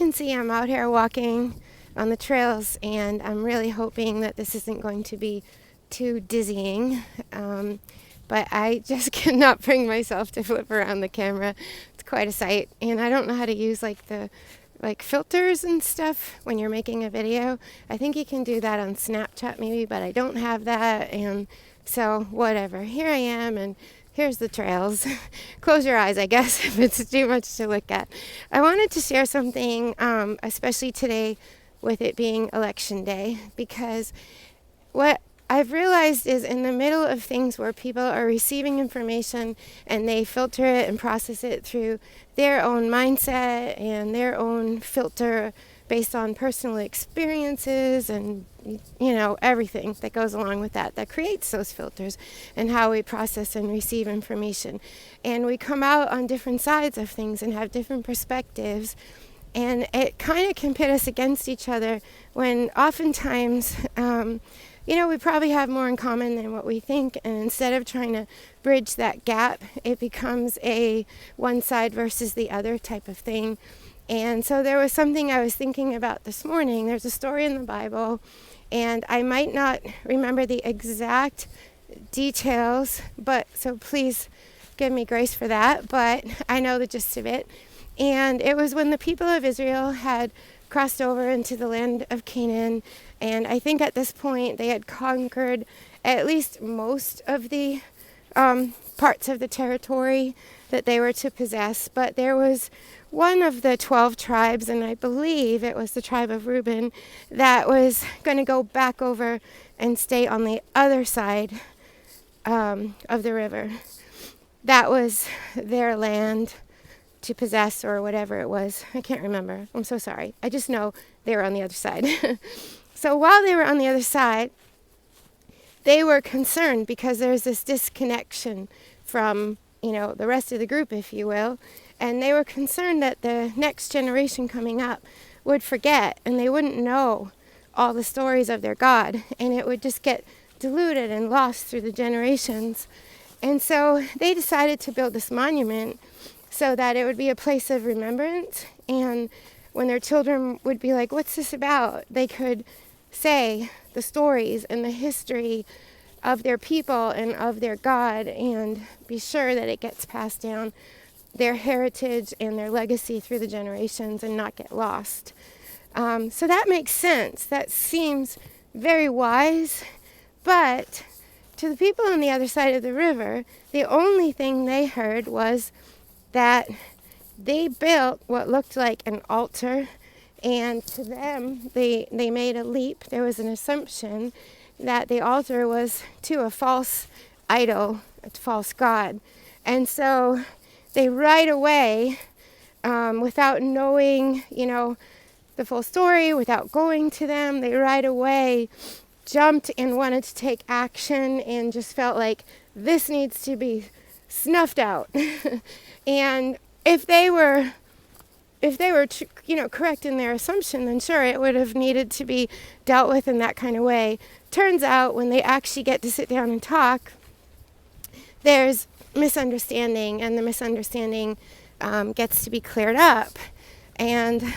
can see, I'm out here walking on the trails, and I'm really hoping that this isn't going to be too dizzying. But I just cannot bring myself to flip around the camera. It's quite a sight, and I don't know how to use the filters and stuff when you're making a video. I think you can do that on Snapchat maybe, but I don't have that, and so whatever. Here I am, and here's the trails. Close your eyes, I guess, if it's too much to look at. I wanted to share something, especially today with it being election day, because what I've realized is in the middle of things where people are receiving information and they filter it and process it through their own mindset and their own filter based on personal experiences and everything that goes along with that creates those filters and how we process and receive information. And we come out on different sides of things and have different perspectives, and it kind of can pit us against each other when oftentimes we probably have more in common than what we think, and instead of trying to bridge that gap, it becomes a one side versus the other type of thing. And so there was something I was thinking about this morning. There's a story in the Bible, and I might not remember the exact details, so please give me grace for that, but I know the gist of it. And it was when the people of Israel had crossed over into the land of Canaan, and I think at this point they had conquered at least most of the parts of the territory that they were to possess. But there was one of the 12 tribes, and I believe it was the tribe of Reuben, that was going to go back over and stay on the other side of the river. That was their land to possess, or whatever it was. I can't remember. I'm so sorry. I just know they were on the other side. So while they were on the other side, they were concerned because there's this disconnection from, the rest of the group, if you will. And they were concerned that the next generation coming up would forget, and they wouldn't know all the stories of their God, and it would just get diluted and lost through the generations. And so they decided to build this monument so that it would be a place of remembrance, and when their children would be like, what's this about? They could say the stories and the history of their people and of their God, and be sure that it gets passed down, their heritage and their legacy through the generations, and not get lost. So that makes sense. That seems very wise, but to the people on the other side of the river, the only thing they heard was that they built what looked like an altar, and to them, they made a leap. There was an assumption that the altar was to a false idol, a false god. And so they right away, without knowing, the full story, without going to them, they right away jumped and wanted to take action and just felt like this needs to be snuffed out. And if they were correct in their assumption, then sure, it would have needed to be dealt with in that kind of way. Turns out when they actually get to sit down and talk, there's misunderstanding, and the misunderstanding gets to be cleared up. And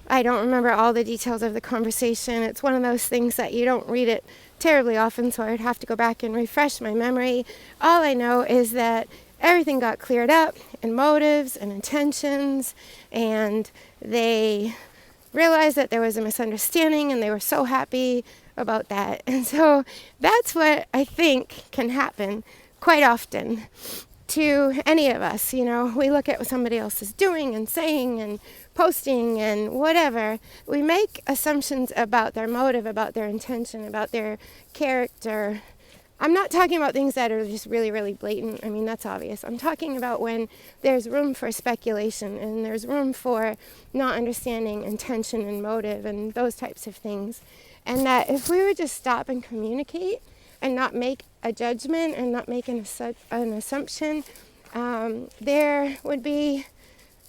I don't remember all the details of the conversation. It's one of those things that you don't read it terribly often, so I'd have to go back and refresh my memory. All I know is that everything got cleared up, and motives and intentions, and they realized that there was a misunderstanding, and they were so happy about that. And so that's what I think can happen quite often to any of us. We look at what somebody else is doing and saying and posting and whatever. We make assumptions about their motive, about their intention, about their character. I'm not talking about things that are just really, really blatant. I mean, that's obvious. I'm talking about when there's room for speculation and there's room for not understanding intention and motive and those types of things. And that if we would just stop and communicate and not make a judgment and not make an assumption, there would be,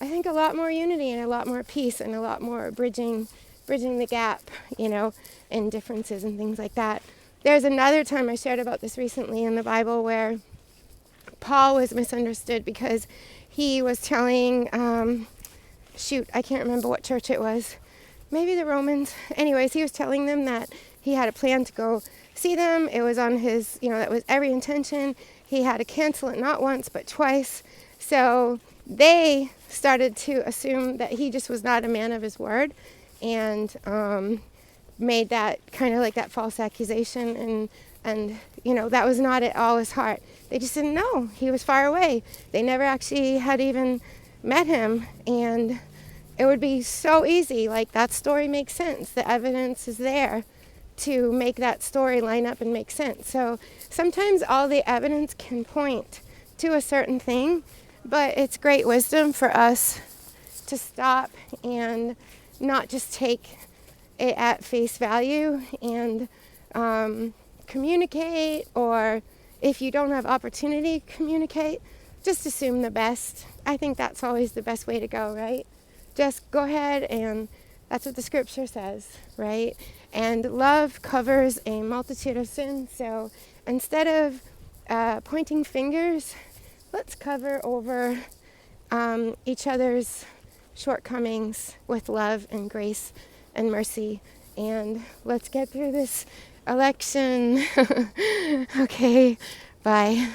I think, a lot more unity and a lot more peace and a lot more bridging the gap, in differences and things like that. There's another time I shared about this recently in the Bible where Paul was misunderstood because he was telling shoot, I can't remember what church it was. Maybe the Romans. Anyways, he was telling them that he had a plan to go see them. It was on his, that was every intention. He had to cancel it not once, but twice. So they started to assume that he just was not a man of his word, and made that kind of like that false accusation, and that was not at all his heart. They just didn't know. He was far away. They never actually had even met him, and it would be so easy. Like, that story makes sense. The evidence is there to make that story line up and make sense. So sometimes all the evidence can point to a certain thing, but it's great wisdom for us to stop and not just take it at face value and communicate, or if you don't have opportunity, communicate. Just assume the best. I think that's always the best way to go, right? Just go ahead, and that's what the scripture says, right? And love covers a multitude of sins. So instead of pointing fingers, let's cover over each other's shortcomings with love and grace and mercy. And let's get through this election. Okay, bye.